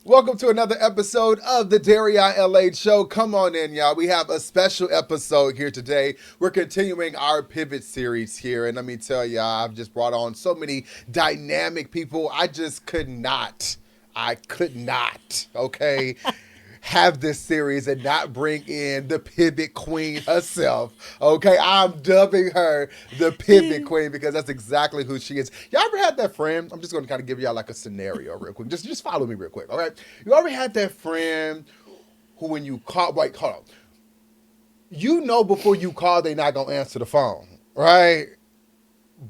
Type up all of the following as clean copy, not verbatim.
Welcome to another episode of the Dairy LA Show. Come on in, y'all. We have a special episode here today. We're continuing our pivot series here. And let me tell y'all, I've just brought on so many dynamic people. I could not, okay, have this series and not bring in the pivot queen herself. Okay, I'm dubbing her the pivot queen because that's exactly who she is. Y'all ever had that friend? I'm just going to kind of give y'all like a scenario real quick. Just follow me real quick, all right? You ever had that friend who when you call, wait, hold on. You know before you call, they're not going to answer the phone, right?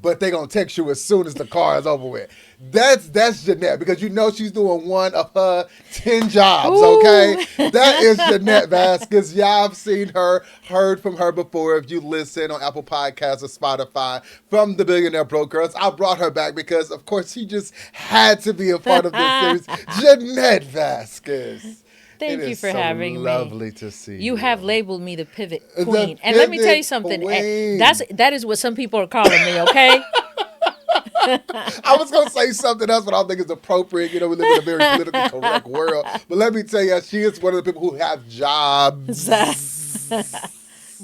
But they gonna text you as soon as the car is over with. That's Jeannette because you know she's doing one of her 10 jobs. Ooh. Okay, that is Jeannette Vasquez. Y'all have seen her, heard from her before. If you listen on Apple Podcasts or Spotify from the Billionaire Broke Girls, I brought her back because of course she just had to be a part of this series. Jeannette Vasquez. Thank you for having me. Lovely to see you. You have labeled me the pivot The queen. And let me tell you something. queen. That is what some people are calling me, okay? I was going to say something else, but I don't think it's appropriate. You know, we live in a very politically correct world. But let me tell you, she is one of the people who have jobs.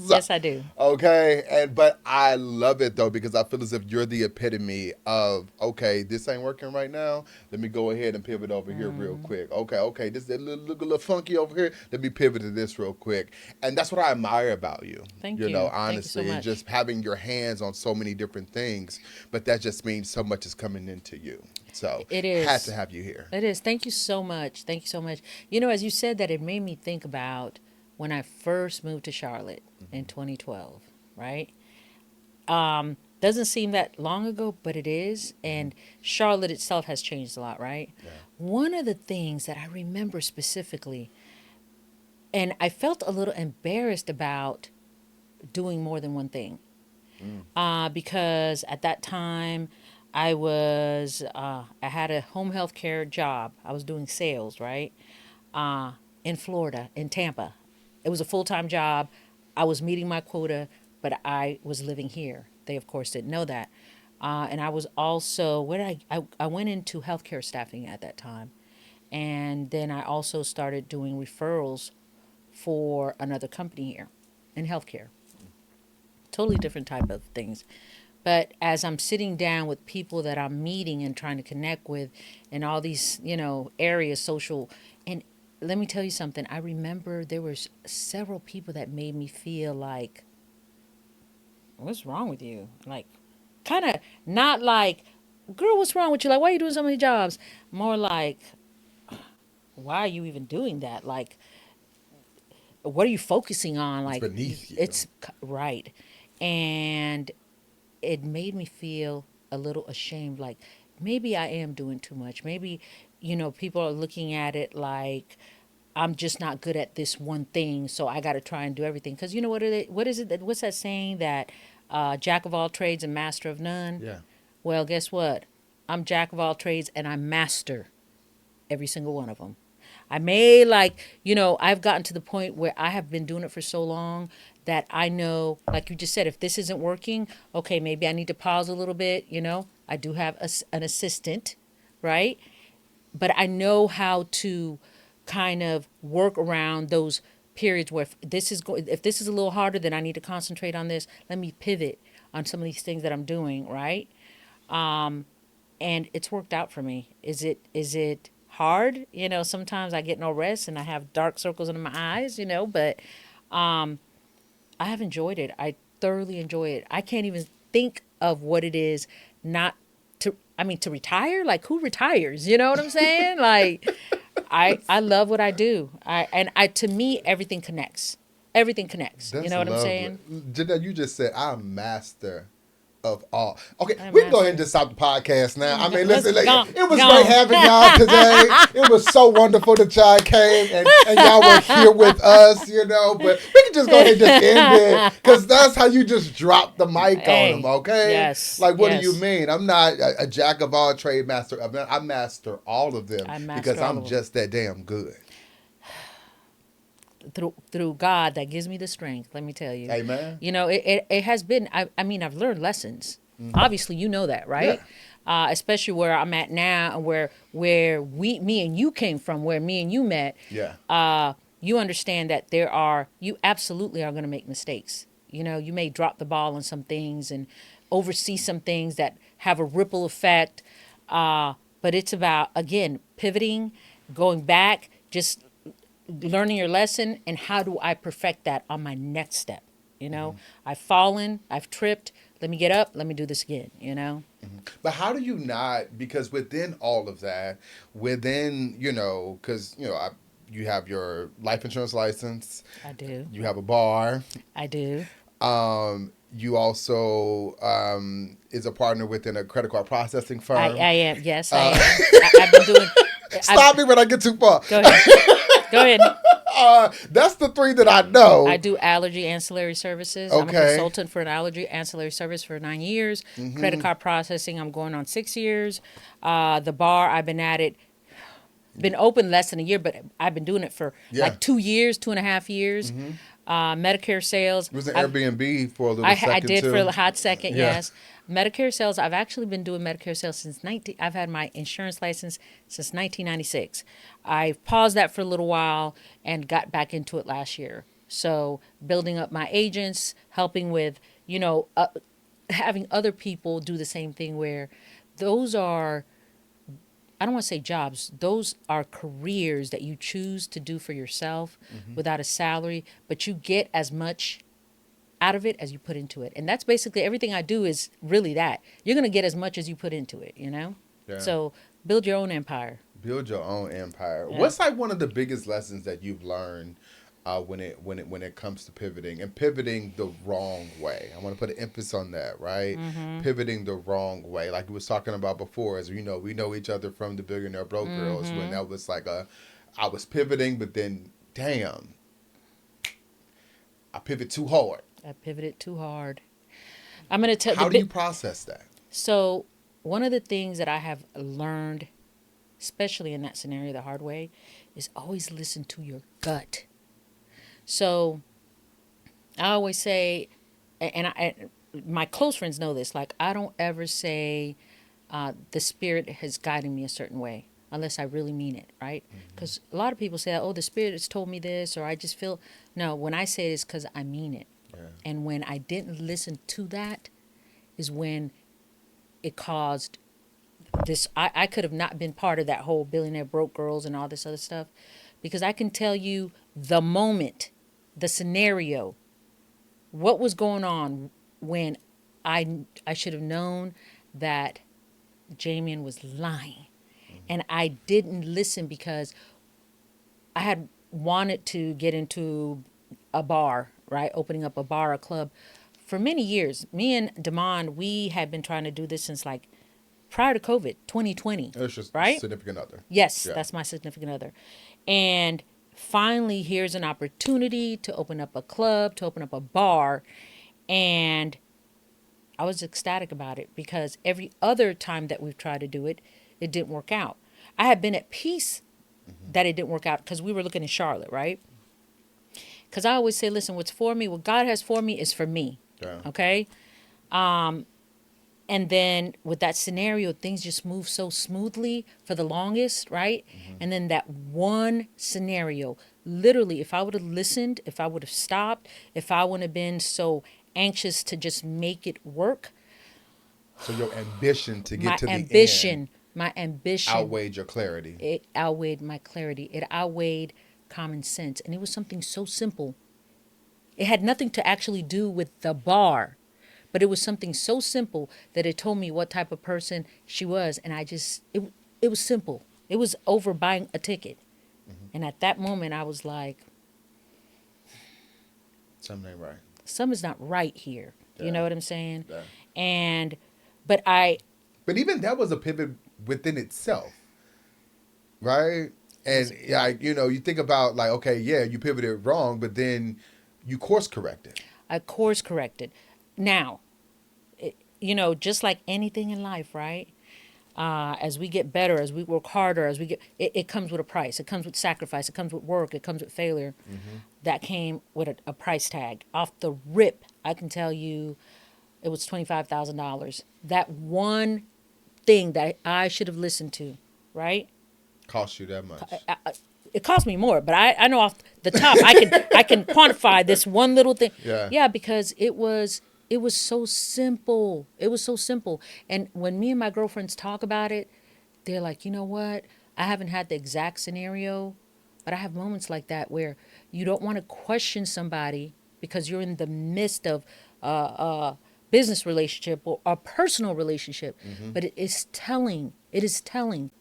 Yes, I do. Okay, but I love it though because I feel as if you're the epitome of okay, this ain't working right now. Let me go ahead and pivot over here real quick. Okay, this look a little funky over here. Let me pivot to this real quick, and that's what I admire about you. Thank you. You know, Thank honestly, you so and much. just having your hands on so many different things. But that just means so much is coming into you. So It is. had to have you here. It is. Thank you so much. Thank you so much. You know, as you said that, it made me think about when I first moved to Charlotte in 2012, right? Doesn't seem that long ago, but it is. And Charlotte itself has changed a lot, right? Yeah. One of the things that I remember specifically, and I felt a little embarrassed about doing more than one thing. Because at that time, I had a home health care job. I was doing sales, right? In Florida, in Tampa. It was a full-time job. I was meeting my quota, but I was living here. They, of course, didn't know that. And I was also, I went into healthcare staffing at that time. And then I also started doing referrals for another company here in healthcare. Totally different type of things. But as I'm sitting down with people that I'm meeting and trying to connect with in all these, areas, social, and let me tell you something. I remember there was several people that made me feel like, what's wrong with you? Like, kind of not like, girl, what's wrong with you? Like, why are you doing so many jobs? More like, why are you even doing that? Like, what are you focusing on? It's Like, beneath you. it's right. And it made me feel a little ashamed. Like, maybe I am doing too much. Maybe, people are looking at it like, I'm just not good at this one thing, so I got to try and do everything. Because you know what's that saying that jack of all trades and master of none? Yeah. Well, guess what? I'm jack of all trades and I master every single one of them. I may I've gotten to the point where I have been doing it for so long that I know, like you just said, if this isn't working, okay, maybe I need to pause a little bit. I do have an assistant, right? But I know how to kind of work around those periods where if this is a little harder, then I need to concentrate on this. Let me pivot on some of these things that I'm doing, right? And it's worked out for me. Is it hard? Sometimes I get no rest and I have dark circles under my eyes, but I have enjoyed it. I thoroughly enjoy it. I can't even think of what it is not to retire. Like, who retires? You know what I'm saying? Like, I love what I do. To me, everything connects. Everything connects. That's You know what I'm lovely. saying? Jeanette, you just said I'm master of all. Okay, I'm we can go master. ahead and just stop the podcast now. I mean, Let's listen, go. it was Go. great having y'all today. It was so wonderful that y'all came and y'all were here with us, but we can just go ahead and just end it because that's how you just drop the mic Hey, on them, okay? yes, Like, what do you yes. mean? I'm not a jack of all trade, master of none. I master all of them I master because all I'm of them. just that damn good. Through God that gives me the strength. Let me tell you. Amen. It has been. I mean, I've learned lessons. Obviously, you know that, right? Yeah. especially where I'm at now and where me and you came from, where me and you met. Yeah. You understand that you absolutely are going to make mistakes. You know, you may drop the ball on some things and oversee some things that have a ripple effect. But it's about, again, pivoting, going back, just learning your lesson, and how do I perfect that on my next step? You know, I've fallen, I've tripped. Let me get up. Let me do this again. You know. But how do you not? Because within all of that, within because you have your life insurance license, I do. you have a bar, I do. you also is a partner within a credit card processing I firm. am. Yes, I am. I've been doing. Stop me when I get too far. Go ahead. Go ahead. That's the three that I know. I do allergy ancillary services. I'm a Okay. consultant for an allergy ancillary service for 9 years. Credit card processing, I'm going on 6 years. The bar, I've been at it, been open less than a year, but I've been doing it for Yeah. like 2 years, 2.5 years. Medicare sales. It was an I've- Airbnb for a little second I did too. for a hot second, Yeah. yes. Medicare sales, I've actually been doing Medicare sales since I've had my insurance license since 1996. I paused that for a little while and got back into it last year. So building up my agents, helping with, having other people do the same thing, where those are, I don't want to say jobs, those are careers that you choose to do for yourself without a salary, but you get as much out of it as you put into it. And that's basically everything I do is really that. You're going to get as much as you put into it, you know? Yeah. So build your own empire. Build your own empire. Yeah. What's like one of the biggest lessons that you've learned when it comes to pivoting and pivoting the wrong way? I want to put an emphasis on that, right? Pivoting the wrong way, like we was talking about before. As we know each other from the Billionaire Broke Girls, when that was like I was pivoting, but then damn, I pivot too hard. I pivoted too hard. I'm going to tell How do you process that? So, one of the things that I have learned, especially in that scenario the hard way, is always listen to your gut. So, I always say, and my close friends know this, like, I don't ever say the spirit has guided me a certain way unless I really mean it, right? Because a lot of people say, oh, the spirit has told me this, or I just feel. No, when I say it, it's because I mean it. Yeah. And when I didn't listen to that is when it caused this. I could have not been part of that whole Billionaire Broke Girls and all this other stuff, because I can tell you the moment, the scenario, what was going on when I should have known that Jamian was lying. And I didn't listen because I had wanted to get into a bar, right? Opening up a bar, a club. For many years, me and Damon, we had been trying to do this since like prior to COVID, 2020. It's just right? significant other. Yes, Yeah. that's my significant other. And finally, here's an opportunity to open up a club, to open up a bar. And I was ecstatic about it because every other time that we've tried to do it, it didn't work out. I had been at peace that it didn't work out because we were looking in Charlotte, right? Because I always say, listen, what's for me, what God has for me is for me. Yeah. Okay? And then with that scenario, things just move so smoothly for the longest, right? And then that one scenario, literally, if I would have listened, if I would have stopped, if I wouldn't have been so anxious to just make it work. So your ambition to get to the end my ambition outweighed your clarity. It outweighed my clarity. It outweighed common sense. And it was something so simple. It had nothing to actually do with the bar, but it was something so simple that it told me what type of person she was. And it was simple. It was over buying a ticket. And at that moment, I was like, Something ain't right. something's not right here. Yeah. You know what I'm saying? Yeah. But even that was a pivot within itself, right? And you think about like, okay, yeah, you pivoted wrong, but then you course corrected. I course corrected. Now, just like anything in life, right? As we get better, as we work harder, it comes with a price. It comes with sacrifice. It comes with work. It comes with failure. That came with a price tag. Off the rip, I can tell you, it was $25,000. That one thing that I should have listened to, right? Cost you that much. It cost me more, but I know off the top I can quantify this one little thing. Yeah. Yeah, because it was so simple. It was so simple. And when me and my girlfriends talk about it, they're like, you know what? I haven't had the exact scenario, but I have moments like that where you don't want to question somebody because you're in the midst of a business relationship or a personal relationship. But it is telling. It is telling.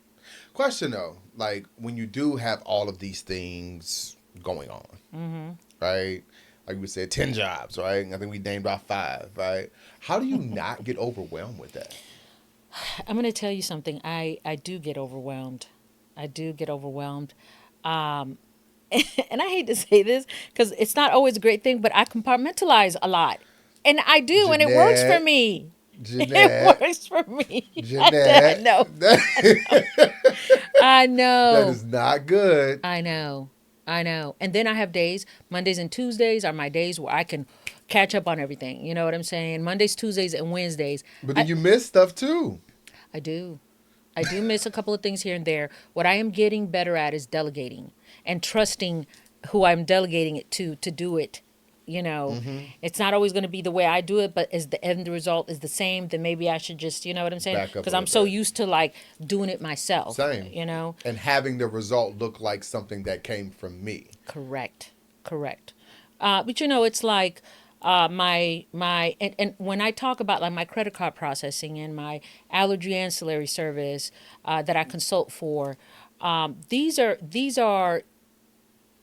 Question though, like when you do have all of these things going on, right? Like we said, 10 jobs, right? I think we named off 5, right? How do you not get overwhelmed with that? I'm going to tell you something. I do get overwhelmed. I do get overwhelmed. Um, and I hate to say this because it's not always a great thing, but I compartmentalize a lot. And I do, and it works for Jeannette, me. It Jeannette, works for me. I Jeannette. know. I That know. is not good. I know. I know. And then I have days, Mondays and Tuesdays are my days where I can catch up on everything. You know what I'm saying? Mondays, Tuesdays, and Wednesdays. But then you miss stuff too. I do. I do miss a couple of things here and there. What I am getting better at is delegating and trusting who I'm delegating it to do it. You know, it's not always going to be the way I do it, but as the end result is the same, then maybe I should just, you know what I'm saying? Back up a Because I'm little so bit. used to like doing it myself. Same. You know? And having the result look like something that came from me. Correct. Correct. But you know, it's like and when I talk about like my credit card processing and my allergy ancillary service that I consult for, these are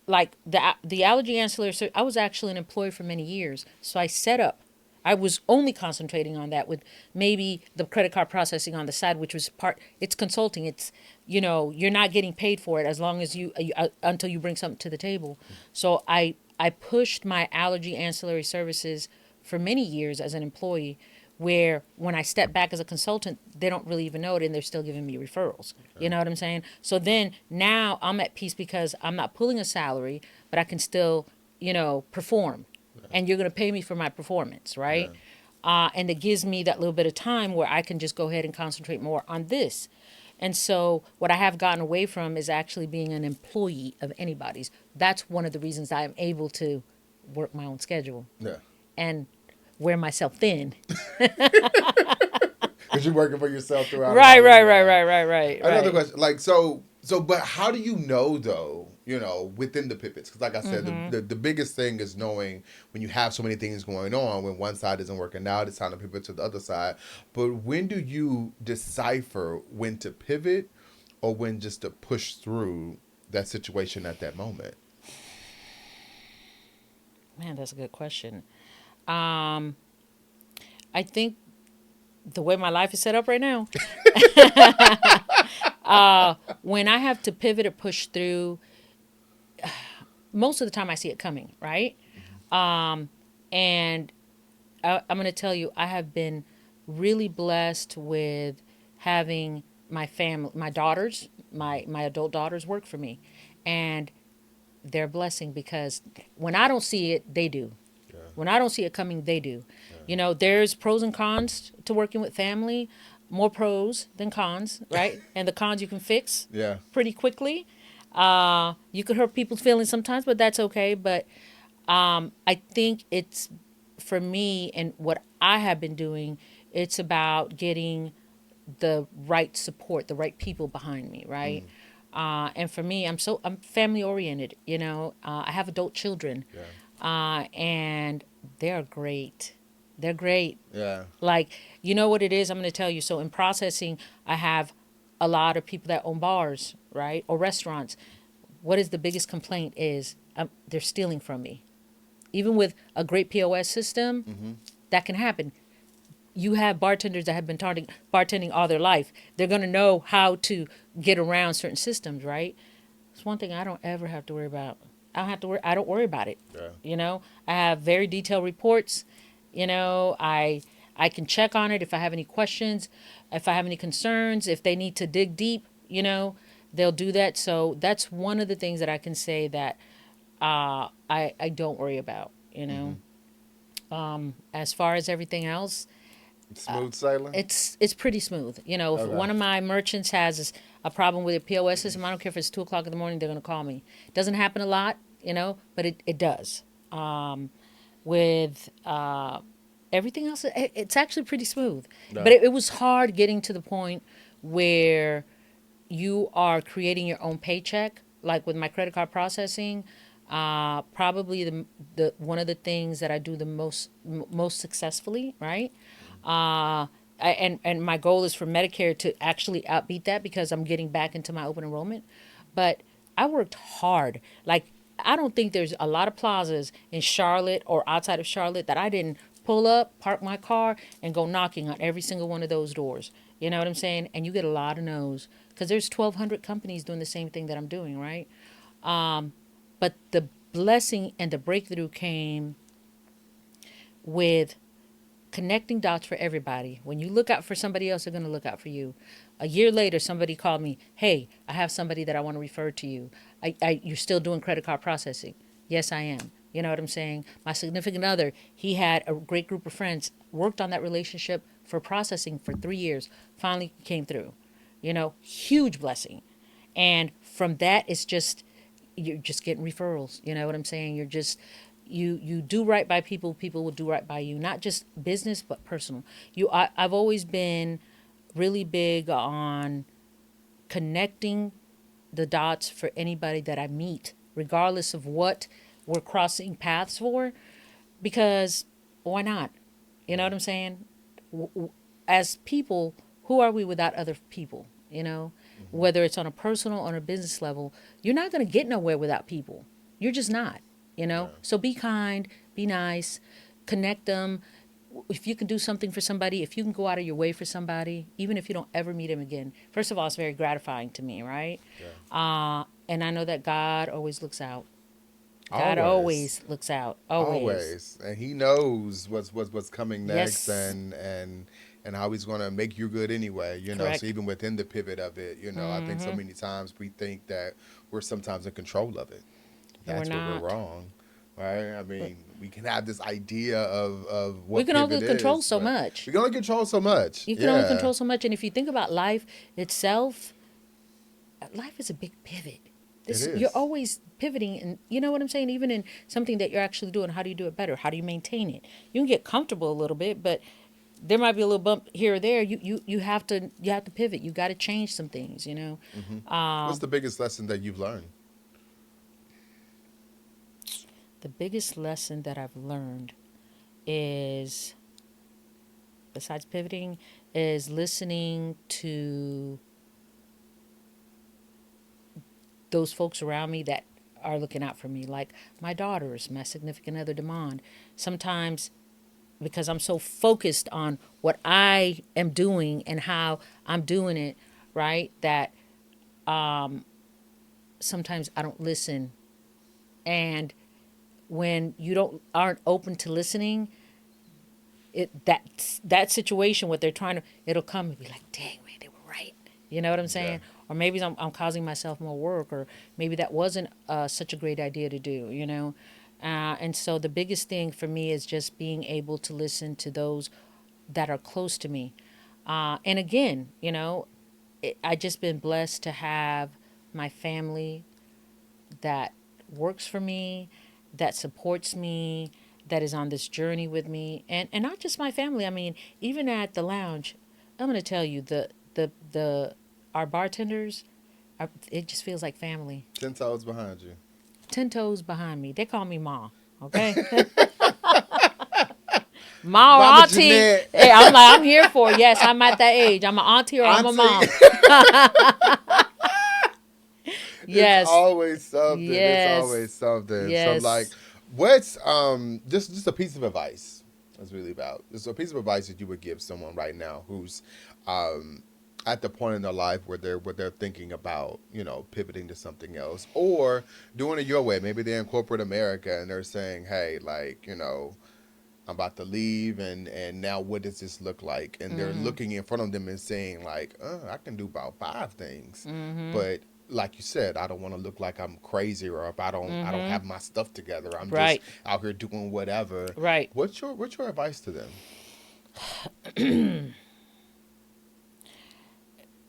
like the allergy ancillary service. I was actually an employee for many years, so I set up. I was only concentrating on that with maybe the credit card processing on the side, which was part. It's consulting. It's you're not getting paid for it as long as you until you bring something to the table. So I pushed my allergy ancillary services for many years as an employee, where when I step back as a consultant, they don't really even know it and they're still giving me referrals. You know what I'm saying? So then now I'm at peace because I'm not pulling a salary, but I can still, perform. And you're going to pay me for my performance, right? And it gives me that little bit of time where I can just go ahead and concentrate more on this. And so what I have gotten away from is actually being an employee of anybody's. That's one of the reasons I'm able to work my own schedule Yeah. and wear myself thin. Because you're working for yourself throughout. Right. Another question, like but how do you know though? Within the pivots, because like I said, the biggest thing is knowing when you have so many things going on. When one side isn't working out, it's time to pivot to the other side. But when do you decipher when to pivot, or when just to push through that situation at that moment? Man, that's a good question. I think the way my life is set up right now, when I have to pivot or push through, most of the time I see it coming, right? And I'm going to tell you, I have been really blessed with having my family, my daughters, my adult daughters work for me. And they're a blessing because when I don't see it, they do. Yeah. When I don't see it coming, they do. There's pros and cons to working with family, more pros than cons, right? And the cons you can fix Yeah. pretty quickly. You could hurt people's feelings sometimes, but that's okay. But I think it's, for me and what I have been doing, it's about getting the right support, the right people behind me, right? And for me, I'm family oriented. I have adult children, and they're great. They're great. Yeah. Like, you know what it is? I'm going to tell you. So in processing, I have a lot of people that own bars, right, or restaurants. What is the biggest complaint is they're stealing from me. Even with a great POS system, that can happen. You have bartenders that have been bartending all their life. They're going to know how to get around certain systems, right? It's one thing I don't ever have to worry about. I don't worry about it. Yeah. I have very detailed reports. I can check on it if I have any questions, if I have any concerns, if they need to dig deep, they'll do that. So that's one of the things that I can say that I don't worry about, As far as everything else, Smooth sailing. It's pretty smooth. You know, if Okay. one of my merchants has a problem with their POS system, I don't care if it's 2 o'clock in the morning, they're going to call me. Doesn't happen a lot, you know, but it does. With everything else, it's actually pretty smooth. But No. it was hard getting to the point where you are creating your own paycheck. Like with my credit card processing, probably the one of the things that I do the most successfully, right? And my goal is for Medicare to actually outbeat that because I'm getting back into my open enrollment. But I worked hard. Like I don't think there's a lot of plazas in Charlotte or outside of Charlotte that I didn't pull up, park my car, and go knocking on every single one of those doors. You know what I'm saying? And you get a lot of no's because there's 1,200 companies doing the same thing that I'm doing, right? But the blessing and the breakthrough came with connecting dots for everybody. When you look out for somebody else, they're going to look out for you. A year later, somebody called me, hey, I have somebody that I want to refer to you. You're still doing credit card processing? Yes, I am. You know what I'm saying? My significant other, he had a great group of friends, worked on that relationship for processing for 3 years, finally came through. You know, huge blessing. And from that, it's just, you're just getting referrals. You know what I'm saying? You're just, you do right by people, people will do right by you. Not just business, but personal. I've always been really big on connecting the dots for anybody that I meet, regardless of what we're crossing paths for, because why not? You know what I'm saying? As people, who are we without other people? You know, whether it's on a personal or on a business level, you're not going to get nowhere without people. You're just not, you know? Yeah. So be kind, be nice, connect them. If you can do something for somebody, if you can go out of your way for somebody, even if you don't ever meet him again, first of all, it's very gratifying to me, right? Yeah. And I know that God always looks out. God Always. always looks out. Always. Always. And he knows what's coming next, Yes. and how he's going to make you good anyway, so Correct. even within the pivot of it, I think so many times we think that we're sometimes in control of it. And we're That's where we're not. wrong, right? I mean, we can have this idea of We what can only pivot control is, so but much. we can only control so much. You can only Yeah. control so much. And if you think about life itself, life is a big pivot. It You're is. always pivoting, and you know what I'm saying. Even in something that you're actually doing, how do you do it better? How do you maintain it? You can get comfortable a little bit, but there might be a little bump here or there. You have to pivot. You got to change some things. You know, What's the biggest lesson that you've learned? the biggest lesson that I've learned is, besides pivoting, is listening to those folks around me that are looking out for me, like my daughters, my significant other, Demond. Sometimes, because I'm so focused on what I am doing and how I'm doing it, right, that sometimes I don't listen. And when you aren't open to listening, that situation, what they're trying to, it'll come and be like, dang man, they were right. You know what I'm Yeah. saying? Or maybe I'm causing myself more work, or maybe that wasn't such a great idea to do. You know, and so the biggest thing for me is just being able to listen to those that are close to me. And again, I just been blessed to have my family that works for me, that supports me, that is on this journey with me, and not just my family. I mean, even at the lounge, I'm gonna tell you, the our bartenders, it just feels like family. 10 toes behind you. 10 toes behind me. They call me Ma. Okay, Ma or Mama auntie. Jeanette. Hey, I'm like, I'm here for it. Yes, I'm at that age. I'm an auntie or I'm a mom. Auntie. It's Yes, always something. It's yes, always something. So like, yes. what's just a piece of advice? That's really about. Just a piece of advice that you would give someone right now who's um at the point in their life where they're thinking about pivoting to something else or doing it your way. Maybe they're in corporate America and they're saying, hey, like I'm about to leave, and now what does this look like? And they're looking in front of them and saying like, I can do about 5 things, but like you said, I don't want to look like I'm crazy, or if I don't have my stuff together. I'm just Right, out here doing whatever. right. What's your advice to them?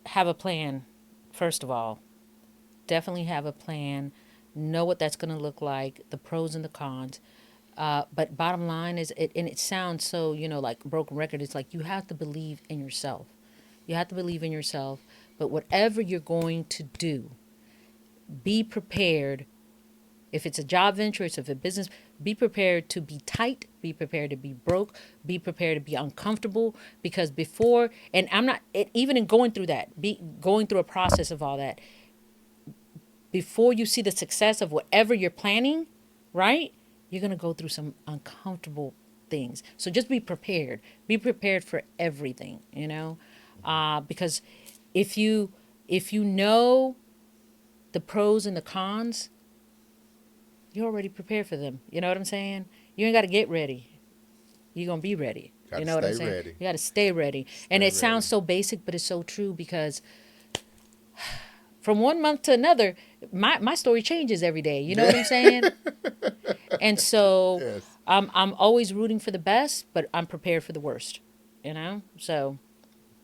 Have a plan, first of all. Definitely have a plan. Know what that's going to look like, the pros and the cons. But bottom line is, and it sounds so, like a broken record. It's like you have to believe in yourself. You have to believe in yourself. But whatever you're going to do, be prepared. If it's a job venture, if it's a business, be prepared to be tight, be prepared to be broke, be prepared to be uncomfortable. Because before, and I'm not, even in going through that, going through a process of all that, before you see the success of whatever you're planning, right? You're going to go through some uncomfortable things. So just be prepared. Be prepared for everything, because if you know the pros and the cons, you're already prepared for them. You know what I'm saying? You ain't got to get ready. You're going to be ready. You know what I'm saying? Ready. You got to stay ready. And it sounds so basic, but it's so true, because from one month to another, my story changes every day. You know what I'm saying? And so Yes. I'm always rooting for the best, but I'm prepared for the worst. So.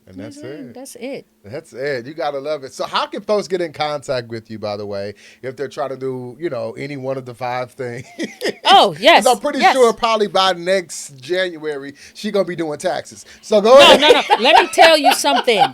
And that's it. That's it. That's it. You gotta love it. So how can folks get in contact with you, by the way, if they're trying to do, any one of the 5 things? Oh, yes. Because I'm pretty sure probably by next January, she's going to be doing taxes. So go ahead. No. Let me tell you something.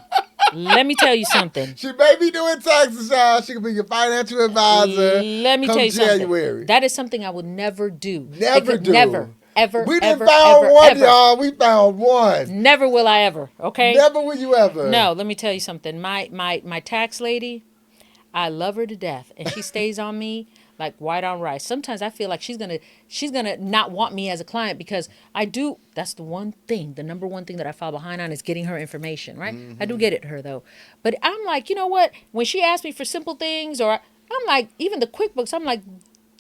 She may be doing taxes, y'all. She could be your financial advisor. Let me tell you January. something. That is something I would never do. Never. Ever. We done found one, y'all. We found one. Never will I ever. Okay. Never will you ever. No. Let me tell you something. My tax lady, I love her to death, and she stays on me like white on rice. Sometimes I feel like she's gonna not want me as a client, because I do. That's the number one thing that I fall behind on, is getting her information. Right. I do get it her though, but I'm like, you know what? When she asks me for simple things, or I'm like, even the QuickBooks, I'm like,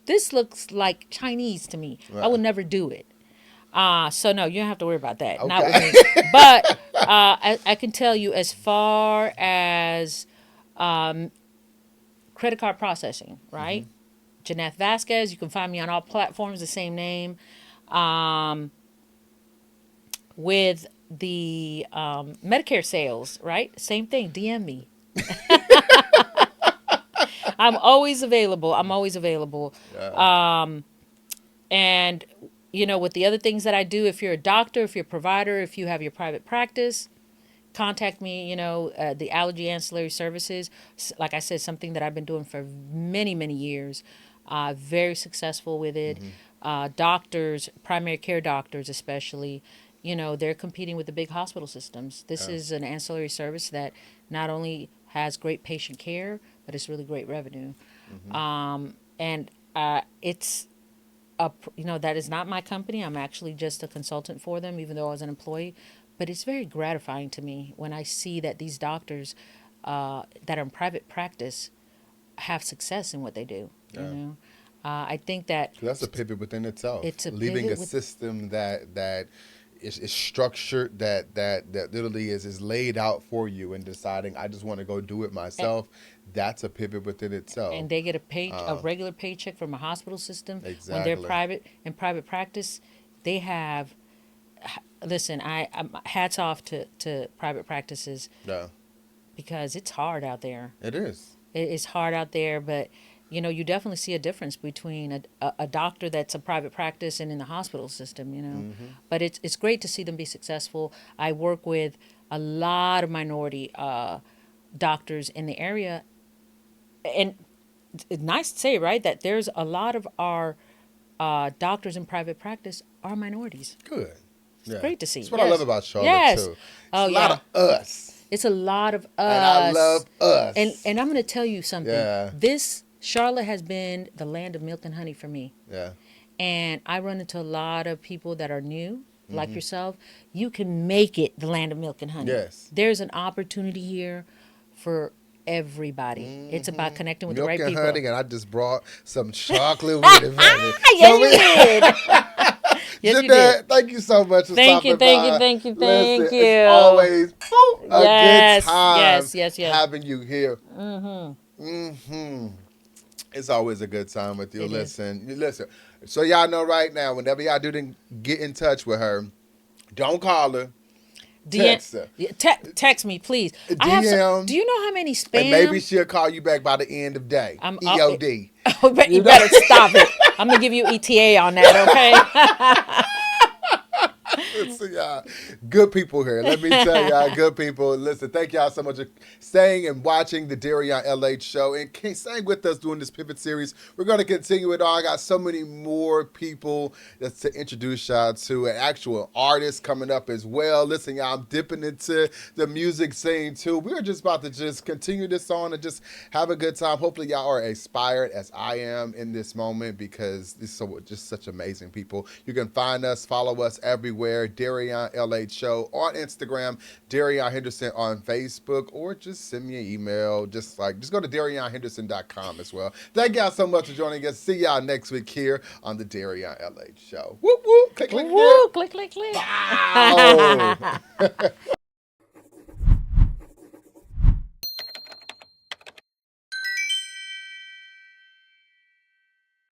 this looks like Chinese to me. Right. I would never do it. So no, you don't have to worry about that. Okay. Not with me. But I can tell you, as far as credit card processing, right? Mm-hmm. Jeanneth Vasquez. You can find me on all platforms, the same name. With the Medicare sales, right? Same thing. DM me. I'm always available. Yeah. And with the other things that I do, if you're a doctor, if you're a provider, if you have your private practice, contact me. The allergy ancillary services, like I said, something that I've been doing for many, many years. Very successful with it. Mm-hmm. Doctors, primary care doctors especially, they're competing with the big hospital systems. This is an ancillary service that not only has great patient care, but it's really great revenue. Mm-hmm. And it's that is not my company. I'm actually just a consultant for them, even though I was an employee. But it's very gratifying to me when I see that these doctors that are in private practice have success in what they do. Yeah. I think that that's a pivot within itself. It's leaving a system that is structured, that literally is laid out for you, and deciding I just want to go do it myself. That's a pivot within itself. And they get a regular paycheck from a hospital system. Exactly. When they're in private practice, they have. Listen, I'm hats off to private practices. Yeah. Because it's hard out there. It is. It's hard out there, but you definitely see a difference between a doctor that's a private practice and in the hospital system. Mm-hmm. But it's great to see them be successful. I work with a lot of minority doctors in the area, and it's nice to say, right, that there's a lot of our doctors in private practice are minorities. Good. It's great to see. That's what I love about Charlotte, too. It's a lot of us. It's a lot of us. And I love us. And I'm going to tell you something. Yeah. Charlotte has been the land of milk and honey for me. Yeah. And I run into a lot of people that are new, like yourself. You can make it the land of milk and honey. Yes. There's an opportunity here for everybody. Mm-hmm. It's about connecting with the right people. Milk and honey, and I just brought some chocolate with it. Yes, you did. Yes, Jeannette, thank you so much for stopping by. Thank you. It's always a good time having you here. It's always a good time with you. Listen. So y'all know right now, whenever y'all do get in touch with her, don't call her. Text her. Text me, please. DM. Do you know how many spam? And maybe she'll call you back by the end of day. EOD. You better stop it. I'm gonna give you ETA on that, okay? Listen, y'all, good people here. Let me tell y'all, good people. Listen, thank y'all so much for staying and watching the Darion LH show and staying with us during this pivot series. We're going to continue it on. I got so many more people that's to introduce y'all to, an actual artist coming up as well. Listen, y'all, I'm dipping into the music scene too. We're just about to just continue this on and just have a good time. Hopefully y'all are inspired as I am in this moment, because this is just such amazing people. You can find us, follow us everywhere. Darion LH Show on Instagram, Darion Henderson on Facebook, or just send me an email. Just go to DarionHenderson.com as well. Thank y'all so much for joining us. See y'all next week here on the Darion LH Show. Whoop, whoop. Click, click, Woo, click, click, click. Wow.